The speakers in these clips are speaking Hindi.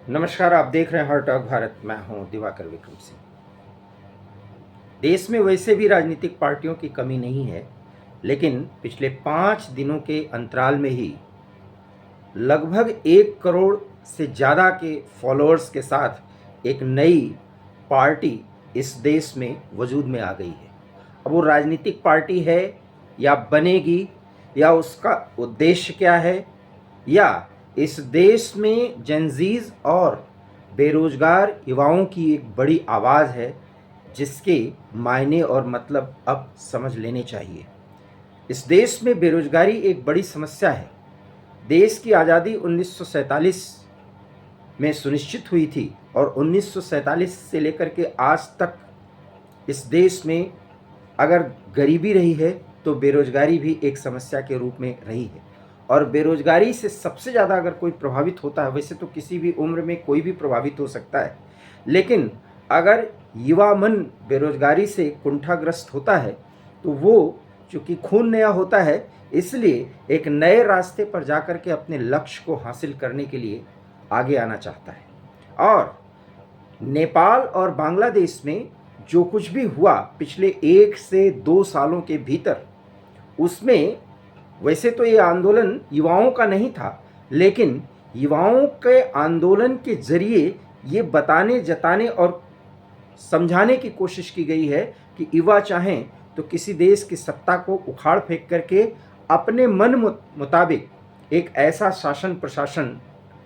नमस्कार, आप देख रहे हैं हर टॉक भारत। मैं हूं दिवाकर विक्रम सिंह। देश में वैसे भी राजनीतिक पार्टियों की कमी नहीं है, लेकिन पिछले 5 दिनों के अंतराल में ही लगभग 1 करोड़ से ज़्यादा के फॉलोअर्स के साथ एक नई पार्टी इस देश में वजूद में आ गई है। अब वो राजनीतिक पार्टी है या बनेगी, या उसका उद्देश्य क्या है, या इस देश में जेनजीज और बेरोजगार युवाओं की एक बड़ी आवाज़ है, जिसके मायने और मतलब अब समझ लेने चाहिए। इस देश में बेरोजगारी एक बड़ी समस्या है। देश की आज़ादी 1947 में सुनिश्चित हुई थी और 1947 से लेकर के आज तक इस देश में अगर गरीबी रही है तो बेरोजगारी भी एक समस्या के रूप में रही है। और बेरोजगारी से सबसे ज़्यादा अगर कोई प्रभावित होता है, वैसे तो किसी भी उम्र में कोई भी प्रभावित हो सकता है, लेकिन अगर युवा मन बेरोजगारी से कुंठाग्रस्त होता है तो वो, चूँकि खून नया होता है, इसलिए एक नए रास्ते पर जाकर के अपने लक्ष्य को हासिल करने के लिए आगे आना चाहता है। और नेपाल और बांग्लादेश में जो कुछ भी हुआ पिछले 1 से 2 सालों के भीतर, उसमें वैसे तो ये आंदोलन युवाओं का नहीं था, लेकिन युवाओं के आंदोलन के जरिए ये बताने, जताने और समझाने की कोशिश की गई है कि युवा चाहें तो किसी देश की सत्ता को उखाड़ फेंक करके अपने मन मुताबिक एक ऐसा शासन प्रशासन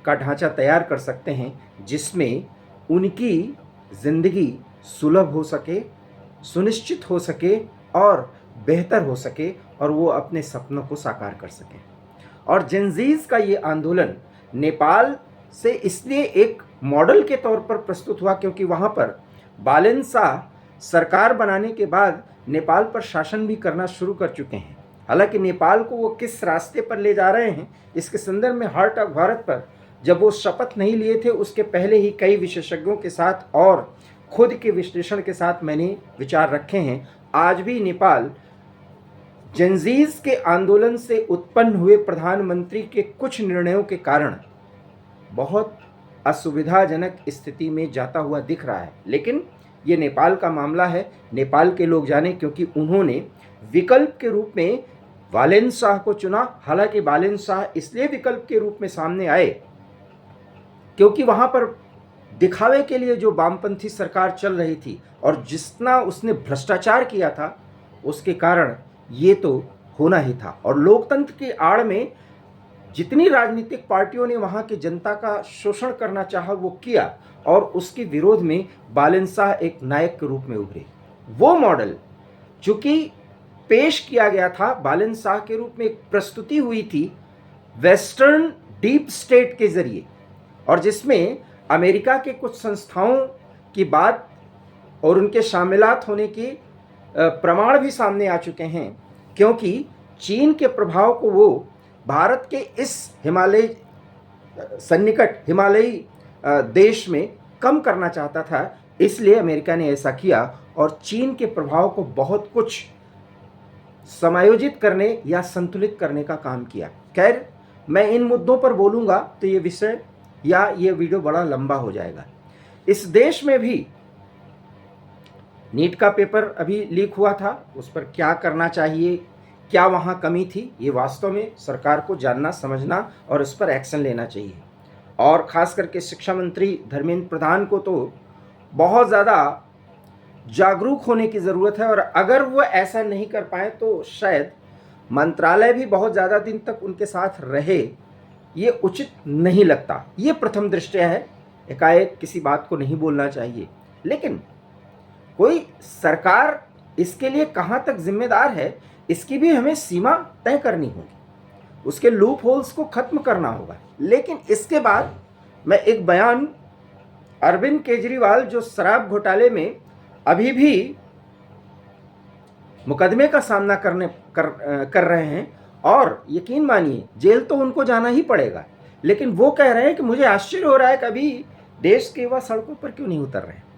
का ढांचा तैयार कर सकते हैं जिसमें उनकी ज़िंदगी सुलभ हो सके, सुनिश्चित हो सके और बेहतर हो सके, और वो अपने सपनों को साकार कर सकें। और जेनजीज का ये आंदोलन नेपाल से इसलिए एक मॉडल के तौर पर प्रस्तुत हुआ क्योंकि वहाँ पर बालेन शाह सरकार बनाने के बाद नेपाल पर शासन भी करना शुरू कर चुके हैं। हालांकि नेपाल को वो किस रास्ते पर ले जा रहे हैं, इसके संदर्भ में हार्ट ऑफ भारत पर जब वो शपथ नहीं लिए थे, उसके पहले ही कई विशेषज्ञों के साथ और खुद के विश्लेषण के साथ मैंने विचार रखे हैं। आज भी नेपाल जेनजीज के आंदोलन से उत्पन्न हुए प्रधानमंत्री के कुछ निर्णयों के कारण बहुत असुविधाजनक स्थिति में जाता हुआ दिख रहा है। लेकिन ये नेपाल का मामला है, नेपाल के लोग जाने, क्योंकि उन्होंने विकल्प के रूप में बालेन शाह को चुना। हालांकि बालेन शाह इसलिए विकल्प के रूप में सामने आए क्योंकि वहाँ पर दिखावे के लिए जो वामपंथी सरकार चल रही थी और जितना उसने भ्रष्टाचार किया था, उसके कारण ये तो होना ही था। और लोकतंत्र की आड़ में जितनी राजनीतिक पार्टियों ने वहाँ की जनता का शोषण करना चाहा वो किया, और उसके विरोध में बालेन शाह एक नायक के रूप में उभरे। वो मॉडल चूँकि पेश किया गया था, बालेन शाह के रूप में एक प्रस्तुति हुई थी वेस्टर्न डीप स्टेट के जरिए, और जिसमें अमेरिका के कुछ संस्थाओं की बात और उनके शामिलात होने की प्रमाण भी सामने आ चुके हैं, क्योंकि चीन के प्रभाव को वो भारत के इस हिमालय सन्निकट हिमालयी देश में कम करना चाहता था। इसलिए अमेरिका ने ऐसा किया और चीन के प्रभाव को बहुत कुछ समायोजित करने या संतुलित करने का काम किया। खैर, मैं इन मुद्दों पर बोलूँगा तो ये विषय या ये वीडियो बड़ा लंबा हो जाएगा। इस देश में भी नीट का पेपर अभी लीक हुआ था, उस पर क्या करना चाहिए, क्या वहाँ कमी थी, ये वास्तव में सरकार को जानना, समझना और उस पर एक्शन लेना चाहिए। और ख़ास करके शिक्षा मंत्री धर्मेंद्र प्रधान को तो बहुत ज़्यादा जागरूक होने की ज़रूरत है, और अगर वो ऐसा नहीं कर पाए तो शायद मंत्रालय भी बहुत ज़्यादा दिन तक उनके साथ रहे, ये उचित नहीं लगता। ये प्रथम दृष्टया है, एकाएक किसी बात को नहीं बोलना चाहिए, लेकिन कोई सरकार इसके लिए कहाँ तक जिम्मेदार है, इसकी भी हमें सीमा तय करनी होगी, उसके लूप होल्स को ख़त्म करना होगा। लेकिन इसके बाद मैं एक बयान अरविंद केजरीवाल, जो शराब घोटाले में अभी भी मुकदमे का सामना कर रहे हैं, और यकीन मानिए जेल तो उनको जाना ही पड़ेगा, लेकिन वो कह रहे हैं कि मुझे आश्चर्य हो रहा है कि अभी देश के युवा सड़कों पर क्यों नहीं उतर रहे हैं।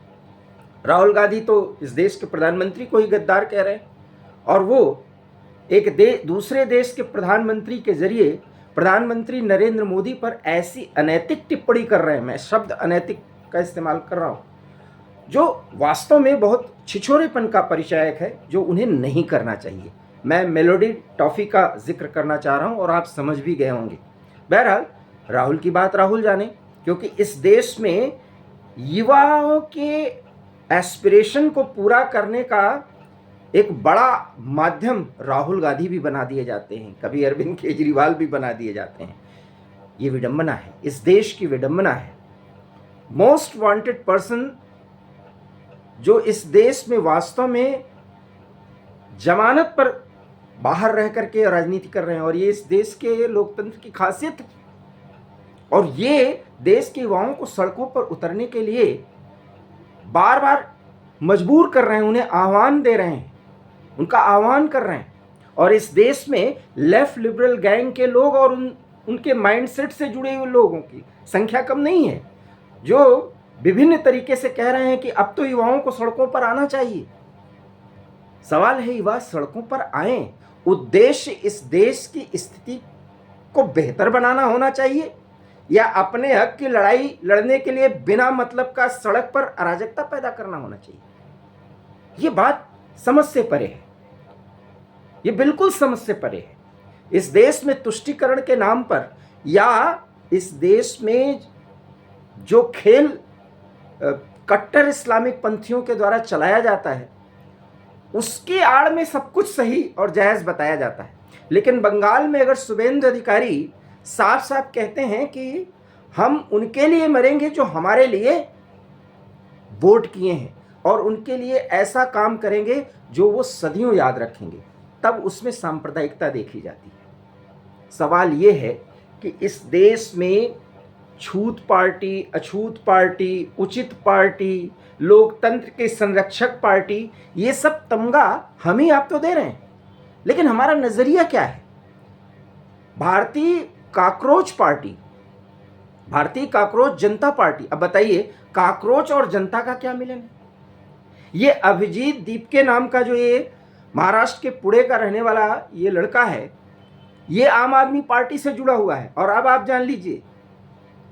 राहुल गांधी तो इस देश के प्रधानमंत्री को ही गद्दार कह रहे हैं, और वो एक दूसरे देश के प्रधानमंत्री के जरिए प्रधानमंत्री नरेंद्र मोदी पर ऐसी अनैतिक टिप्पणी कर रहे हैं, मैं शब्द अनैतिक का इस्तेमाल कर रहा हूँ, जो वास्तव में बहुत छिछोरेपन का परिचायक है, जो उन्हें नहीं करना चाहिए। मैं मेलोडी टॉफ़ी का जिक्र करना चाह रहा हूँ और आप समझ भी गए होंगे। बहरहाल राहुल की बात राहुल जाने, क्योंकि इस देश में युवाओं के एस्पिरेशन को पूरा करने का एक बड़ा माध्यम राहुल गांधी भी बना दिए जाते हैं, कभी अरविंद केजरीवाल भी बना दिए जाते हैं। ये विडंबना है, इस देश की विडंबना है। मोस्ट वांटेड पर्सन जो इस देश में वास्तव में जमानत पर बाहर रह करके राजनीति कर रहे हैं, और ये इस देश के लोकतंत्र की खासियत है। और ये देश के युवाओं को सड़कों पर उतरने के लिए बार बार मजबूर कर रहे हैं, उन्हें आह्वान दे रहे हैं, उनका आह्वान कर रहे हैं। और इस देश में लेफ्ट लिबरल गैंग के लोग और उनके माइंडसेट से जुड़े हुए लोगों की संख्या कम नहीं है, जो विभिन्न तरीके से कह रहे हैं कि अब तो युवाओं को सड़कों पर आना चाहिए। सवाल है, युवा सड़कों पर आएं, उद्देश्य इस देश की स्थिति को बेहतर बनाना होना चाहिए, या अपने हक की लड़ाई लड़ने के लिए बिना मतलब का सड़क पर अराजकता पैदा करना होना चाहिए? ये बात समझ से परे है, ये बिल्कुल समझ से परे है। इस देश में तुष्टीकरण के नाम पर, या इस देश में जो खेल कट्टर इस्लामिक पंथियों के द्वारा चलाया जाता है, उसके आड़ में सब कुछ सही और जायज़ बताया जाता है। लेकिन बंगाल में अगर शुभेंदु अधिकारी साफ साफ कहते हैं कि हम उनके लिए मरेंगे जो हमारे लिए वोट किए हैं, और उनके लिए ऐसा काम करेंगे जो वो सदियों याद रखेंगे, तब उसमें सांप्रदायिकता देखी जाती है। सवाल ये है कि इस देश में छूत पार्टी, अछूत पार्टी, उचित पार्टी, लोकतंत्र के संरक्षक पार्टी, ये सब तमगा हम ही आप तो दे रहे हैं, लेकिन हमारा नजरिया क्या है? भारतीय काकरोच पार्टी, भारतीय काकरोच जनता पार्टी। अब बताइए, काकरोच और जनता का क्या मिलन है? ये अभिजीत दीपके नाम का जो ये महाराष्ट्र के पुणे का रहने वाला ये लड़का है, ये आम आदमी पार्टी से जुड़ा हुआ है। और अब आप जान लीजिए,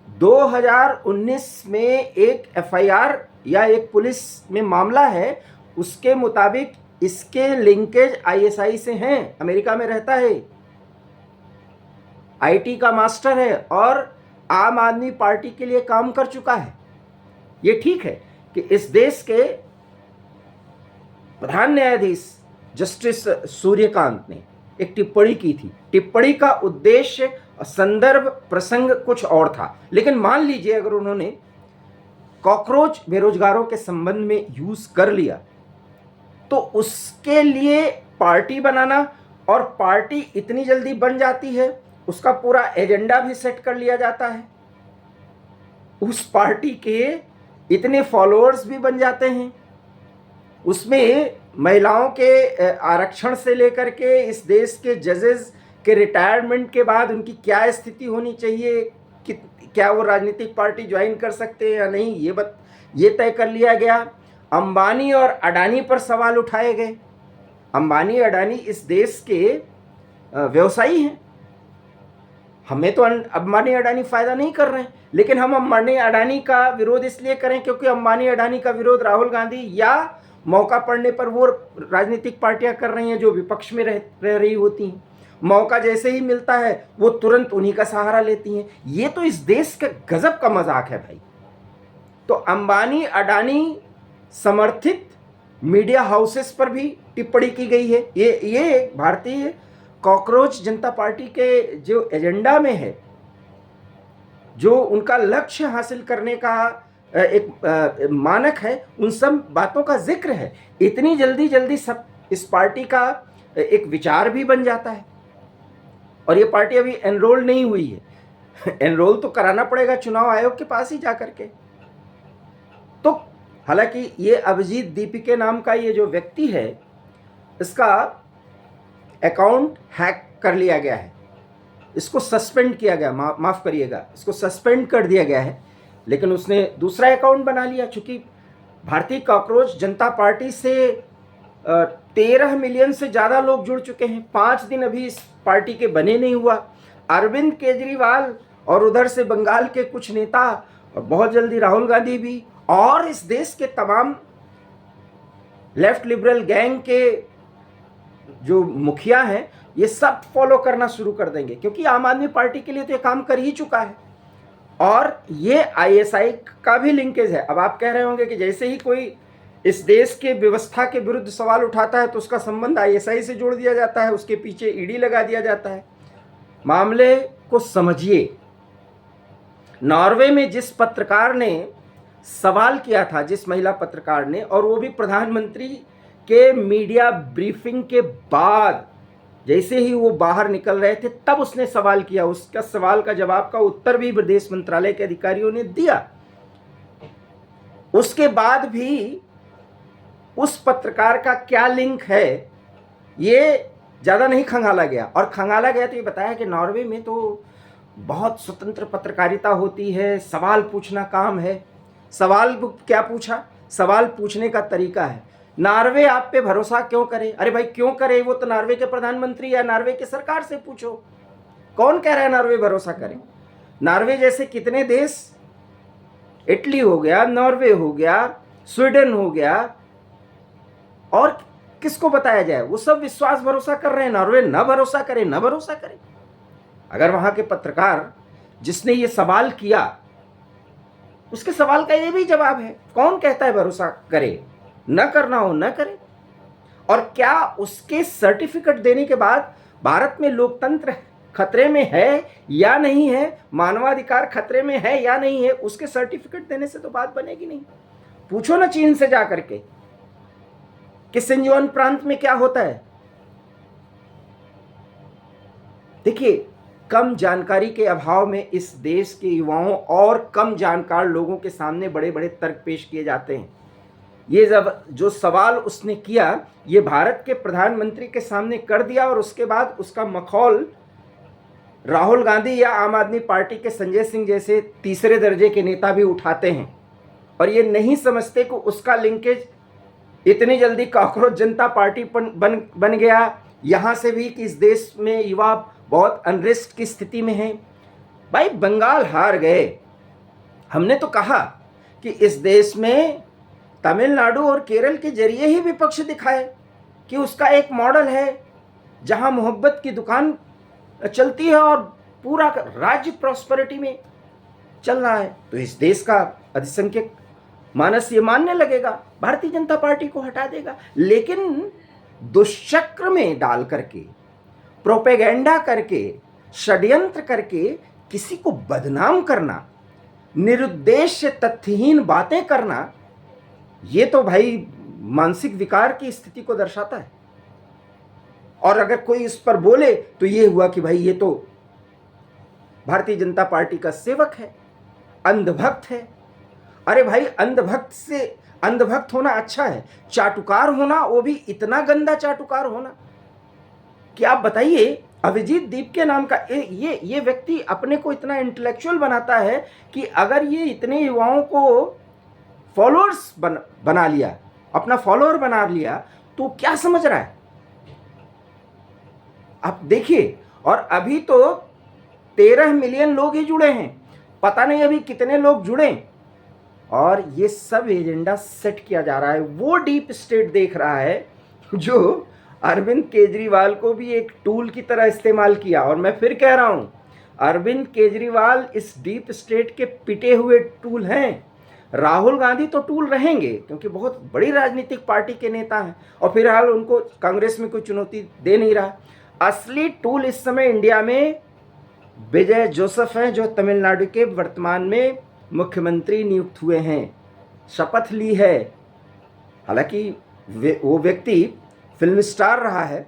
2019 में एक एफआईआर या एक पुलिस में मामला है, उसके मुताबिक इसके लिंकेज आईएसआई से हैं, अमेरिका में रहता है, आईटी का मास्टर है और आम आदमी पार्टी के लिए काम कर चुका है। ये ठीक है कि इस देश के प्रधान न्यायाधीश जस्टिस सूर्यकांत ने एक टिप्पणी की थी। टिप्पणी का उद्देश्य, संदर्भ, प्रसंग कुछ और था, लेकिन मान लीजिए अगर उन्होंने कॉकरोच बेरोजगारों के संबंध में यूज कर लिया, तो उसके लिए पार्टी बनाना, और पार्टी इतनी जल्दी बन जाती है, उसका पूरा एजेंडा भी सेट कर लिया जाता है, उस पार्टी के इतने फॉलोअर्स भी बन जाते हैं, उसमें महिलाओं के आरक्षण से लेकर के इस देश के जजेस के रिटायरमेंट के बाद उनकी क्या स्थिति होनी चाहिए, कि क्या वो राजनीतिक पार्टी ज्वाइन कर सकते हैं या नहीं, ये तय कर लिया गया। अंबानी और अडानी पर सवाल उठाए गए। अंबानी अडानी इस देश के व्यवसायी हैं, हमें तो अंबानी अडानी फायदा नहीं कर रहे हैं, लेकिन हम अंबानी अडानी का विरोध इसलिए करें क्योंकि अंबानी अडानी का विरोध राहुल गांधी या मौका पड़ने पर वो राजनीतिक पार्टियां कर रही हैं जो विपक्ष में रह रही होती हैं। मौका जैसे ही मिलता है वो तुरंत उन्हीं का सहारा लेती हैं। ये तो इस देश का गजब का मजाक है भाई। तो अंबानी अडानी समर्थित मीडिया हाउसेस पर भी टिप्पणी की गई है। ये भारतीय कॉकरोच जनता पार्टी के जो एजेंडा में है, जो उनका लक्ष्य हासिल करने का एक मानक है, उन सब बातों का जिक्र है। इतनी जल्दी सब इस पार्टी का एक विचार भी बन जाता है, और ये पार्टी अभी एनरोल नहीं हुई है। एनरोल तो कराना पड़ेगा चुनाव आयोग के पास ही जा करके। तो हालांकि ये अभिजीत दीपिके नाम का ये जो व्यक्ति है, इसका अकाउंट हैक कर लिया गया है, इसको सस्पेंड किया गया, माफ़ करिएगा, इसको सस्पेंड कर दिया गया है, लेकिन उसने दूसरा अकाउंट बना लिया। चूँकि भारतीय कॉकरोच जनता पार्टी से 13 मिलियन से ज़्यादा लोग जुड़ चुके हैं, 5 दिन अभी इस पार्टी के बने नहीं हुआ। अरविंद केजरीवाल और उधर से बंगाल के कुछ नेता और बहुत जल्दी राहुल गांधी भी और इस देश के तमाम लेफ्ट लिबरल गैंग के जो मुखिया हैं ये सब फॉलो करना शुरू कर देंगे, क्योंकि आम आदमी पार्टी के लिए तो ये काम कर ही चुका है और ये आईएसआई का भी लिंकेज है। अब आप कह रहे होंगे कि जैसे ही कोई इस देश के व्यवस्था के विरुद्ध सवाल उठाता है तो उसका संबंध आईएसआई से जोड़ दिया जाता है, उसके पीछे ईडी लगा दिया जाता है। मामले को समझिए। नॉर्वे में जिस पत्रकार ने सवाल किया था, जिस महिला पत्रकार ने, और वो भी प्रधानमंत्री के मीडिया ब्रीफिंग के बाद, जैसे ही वो बाहर निकल रहे थे तब उसने सवाल किया, उसका सवाल का जवाब का उत्तर भी विदेश मंत्रालय के अधिकारियों ने दिया। उसके बाद भी उस पत्रकार का क्या लिंक है ये ज़्यादा नहीं खंगाला गया, और खंगाला गया तो ये बताया कि नॉर्वे में तो बहुत स्वतंत्र पत्रकारिता होती है, सवाल पूछना काम है। सवाल क्या पूछा? सवाल पूछने का तरीका है। नॉर्वे आप पे भरोसा क्यों करे? अरे भाई क्यों करे? वो तो नॉर्वे के प्रधानमंत्री या नॉर्वे की सरकार से पूछो। कौन कह रहा है नॉर्वे भरोसा करे? नॉर्वे जैसे कितने देश, इटली हो गया, नॉर्वे हो गया, स्वीडन हो गया, और किसको बताया जाए, वो सब विश्वास भरोसा कर रहे हैं। नॉर्वे न भरोसा करे, न भरोसा करे। अगर वहां के पत्रकार जिसने ये सवाल किया उसके सवाल का ये भी जवाब है, कौन कहता है भरोसा करे? न करना हो न करे। और क्या उसके सर्टिफिकेट देने के बाद भारत में लोकतंत्र खतरे में है या नहीं है, मानवाधिकार खतरे में है या नहीं है, उसके सर्टिफिकेट देने से तो बात बनेगी नहीं। पूछो ना चीन से जा करके कि सिंजुआन प्रांत में क्या होता है। देखिए, कम जानकारी के अभाव में इस देश के युवाओं और कम जानकार लोगों के सामने बड़े बड़े तर्क पेश किए जाते हैं। ये जब जो सवाल उसने किया ये भारत के प्रधानमंत्री के सामने कर दिया, और उसके बाद उसका मखौल राहुल गांधी या आम आदमी पार्टी के संजय सिंह जैसे तीसरे दर्जे के नेता भी उठाते हैं, और ये नहीं समझते कि उसका लिंकेज इतनी जल्दी कॉकरोच जनता पार्टी बन गया यहाँ से भी, कि इस देश में युवा बहुत अनरेस्ट की स्थिति में है। भाई बंगाल हार गए। हमने तो कहा कि इस देश में तमिलनाडु और केरल के जरिए ही विपक्ष दिखाए कि उसका एक मॉडल है जहां मोहब्बत की दुकान चलती है और पूरा राज्य प्रॉस्पेरिटी में चल रहा है। तो इस देश का अल्पसंख्यक मानस ये मानने लगेगा, भारतीय जनता पार्टी को हटा देगा। लेकिन दुष्चक्र में डाल करके, प्रोपेगेंडा करके, षड्यंत्र करके किसी को बदनाम करना, निरुद्देश्य तथ्यहीन बातें करना, ये तो भाई मानसिक विकार की स्थिति को दर्शाता है। और अगर कोई इस पर बोले तो ये हुआ कि भाई ये तो भारतीय जनता पार्टी का सेवक है, अंधभक्त है। अरे भाई अंधभक्त होना अच्छा है, चाटुकार होना, वो भी इतना गंदा चाटुकार होना कि आप बताइए। अभिजीत दीपके नाम का ये व्यक्ति अपने को इतना इंटेलेक्चुअल बनाता है कि अगर ये इतने युवाओं को फॉलोअर्स बना लिया, अपना फॉलोअर बना लिया, तो क्या समझ रहा है आप देखिए। और अभी तो 13 मिलियन लोग ही जुड़े हैं, पता नहीं अभी कितने लोग जुड़े। और ये सब एजेंडा सेट किया जा रहा है। वो डीप स्टेट देख रहा है जो अरविंद केजरीवाल को भी एक टूल की तरह इस्तेमाल किया। और मैं फिर कह रहा हूं, अरविंद केजरीवाल इस डीप स्टेट के पिटे हुए टूल हैं। राहुल गांधी तो टूल रहेंगे क्योंकि बहुत बड़ी राजनीतिक पार्टी के नेता हैं और फिलहाल उनको कांग्रेस में कोई चुनौती दे नहीं रहा। असली टूल इस समय इंडिया में विजय जोसेफ हैं, जो तमिलनाडु के वर्तमान में मुख्यमंत्री नियुक्त हुए हैं, शपथ ली है। हालांकि वो व्यक्ति फिल्म स्टार रहा है,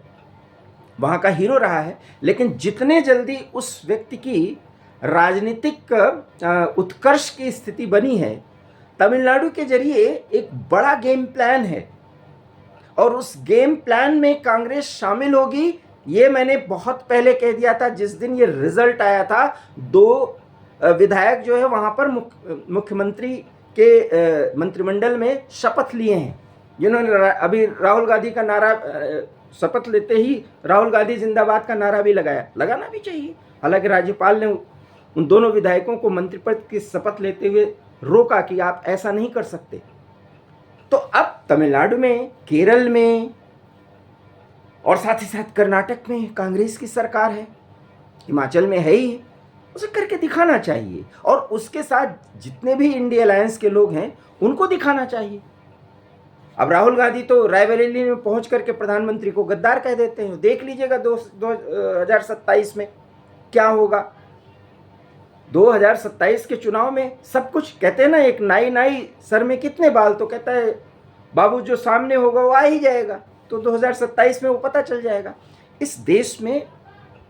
वहाँ का हीरो रहा है, लेकिन जितने जल्दी उस व्यक्ति की राजनीतिक उत्कर्ष की स्थिति बनी है, तमिलनाडु के जरिए एक बड़ा गेम प्लान है और उस गेम प्लान में कांग्रेस शामिल होगी। ये मैंने बहुत पहले कह दिया था, जिस दिन ये रिजल्ट आया था। 2 विधायक जो है वहाँ पर मुख्यमंत्री के मंत्रिमंडल में शपथ लिए हैं, जिन्होंने अभी राहुल गांधी का नारा शपथ लेते ही राहुल गांधी जिंदाबाद का नारा भी लगाया, लगाना भी चाहिए। हालांकि राज्यपाल ने उन दोनों विधायकों को मंत्री पद की शपथ लेते हुए रोका कि आप ऐसा नहीं कर सकते। तो अब तमिलनाडु में, केरल में और साथ ही साथ कर्नाटक में कांग्रेस की सरकार है, हिमाचल में है ही, उसे करके दिखाना चाहिए। और उसके साथ जितने भी इंडिया अलायंस के लोग हैं उनको दिखाना चाहिए। अब राहुल गांधी तो रायबरेली में पहुंच करके प्रधानमंत्री को गद्दार कह देते हैं। देख लीजिएगा 2027 में क्या होगा। 2027 के चुनाव में सब कुछ कहते हैं ना, एक नाई नाई सर में कितने बाल, तो कहता है बाबू जो सामने होगा वो आ ही जाएगा। तो 2027 में वो पता चल जाएगा। इस देश में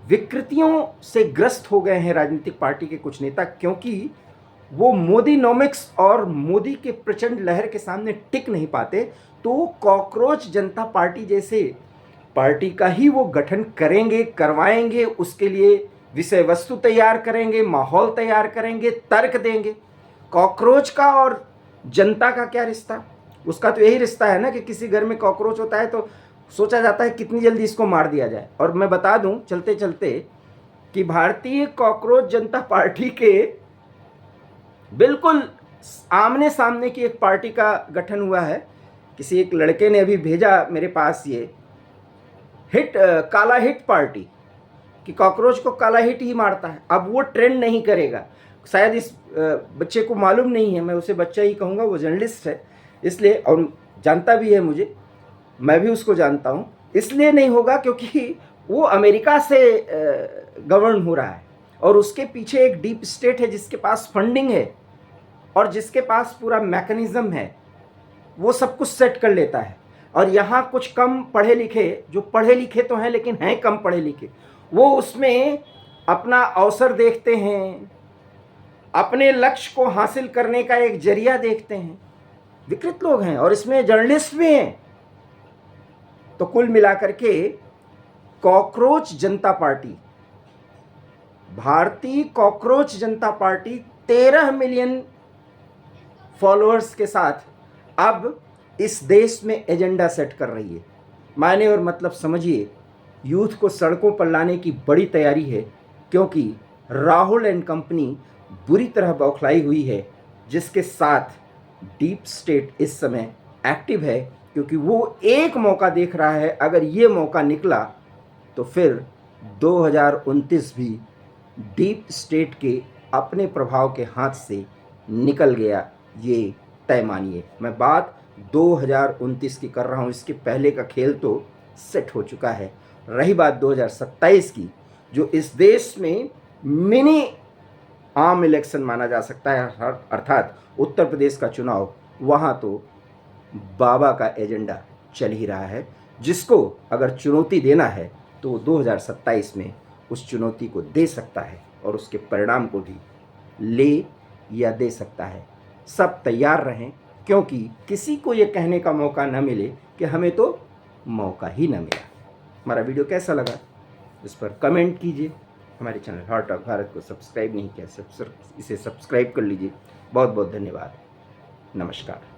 विकृतियों से ग्रस्त हो गए हैं राजनीतिक पार्टी के कुछ नेता, क्योंकि वो मोदी नॉमिक्स और मोदी के प्रचंड लहर के सामने टिक नहीं पाते। तो कॉकरोच जनता पार्टी जैसे पार्टी का ही वो गठन करेंगे, करवाएंगे, उसके लिए विषय वस्तु तैयार करेंगे, माहौल तैयार करेंगे, तर्क देंगे। कॉकरोच का और जनता का क्या रिश्ता? उसका तो यही रिश्ता है ना कि किसी घर में कॉकरोच होता है तो सोचा जाता है कितनी जल्दी इसको मार दिया जाए। और मैं बता दूं चलते चलते कि भारतीय कॉकरोच जनता पार्टी के बिल्कुल आमने सामने की एक पार्टी का गठन हुआ है। किसी एक लड़के ने अभी भेजा मेरे पास ये काला हिट पार्टी कि कॉकरोच को काला हिट ही मारता है। अब वो ट्रेंड नहीं करेगा, शायद इस बच्चे को मालूम नहीं है, मैं उसे बच्चा ही कहूँगा, वो जर्नलिस्ट है इसलिए, और जानता भी है मुझे, मैं भी उसको जानता हूँ। इसलिए नहीं होगा क्योंकि वो अमेरिका से गवर्न हो रहा है और उसके पीछे एक डीप स्टेट है जिसके पास फंडिंग है और जिसके पास पूरा मैकेनिज्म है, वो सब कुछ सेट कर लेता है। और यहाँ कुछ कम पढ़े लिखे, जो पढ़े लिखे तो हैं लेकिन हैं कम पढ़े लिखे, वो उसमें अपना अवसर देखते हैं, अपने लक्ष्य को हासिल करने का एक जरिया देखते हैं। विकृत लोग हैं और इसमें जर्नलिस्ट भी हैं। तो कुल मिलाकर के कॉकरोच जनता पार्टी, भारतीय कॉकरोच जनता पार्टी 13 मिलियन फॉलोअर्स के साथ अब इस देश में एजेंडा सेट कर रही है। मायने और मतलब समझिए, यूथ को सड़कों पर लाने की बड़ी तैयारी है, क्योंकि राहुल एंड कंपनी बुरी तरह बौखलाई हुई है, जिसके साथ डीप स्टेट इस समय एक्टिव है, क्योंकि वो एक मौका देख रहा है। अगर ये मौका निकला तो फिर 2029 भी डीप स्टेट के अपने प्रभाव के हाथ से निकल गया, ये तय मानिए। मैं बात 2029 की कर रहा हूँ, इसके पहले का खेल तो सेट हो चुका है। रही बात 2027 की, जो इस देश में मिनी आम इलेक्शन माना जा सकता है, अर्थात उत्तर प्रदेश का चुनाव, वहाँ तो बाबा का एजेंडा चल ही रहा है, जिसको अगर चुनौती देना है तो 2027 में उस चुनौती को दे सकता है और उसके परिणाम को भी ले या दे सकता है। सब तैयार रहें, क्योंकि किसी को ये कहने का मौका न मिले कि हमें तो मौका ही न मिला। हमारा वीडियो कैसा लगा इस पर कमेंट कीजिए। हमारे चैनल हॉट टॉक भारत को सब्सक्राइब नहीं किया, इसे सब्सक्राइब कर लीजिए। बहुत बहुत धन्यवाद। नमस्कार।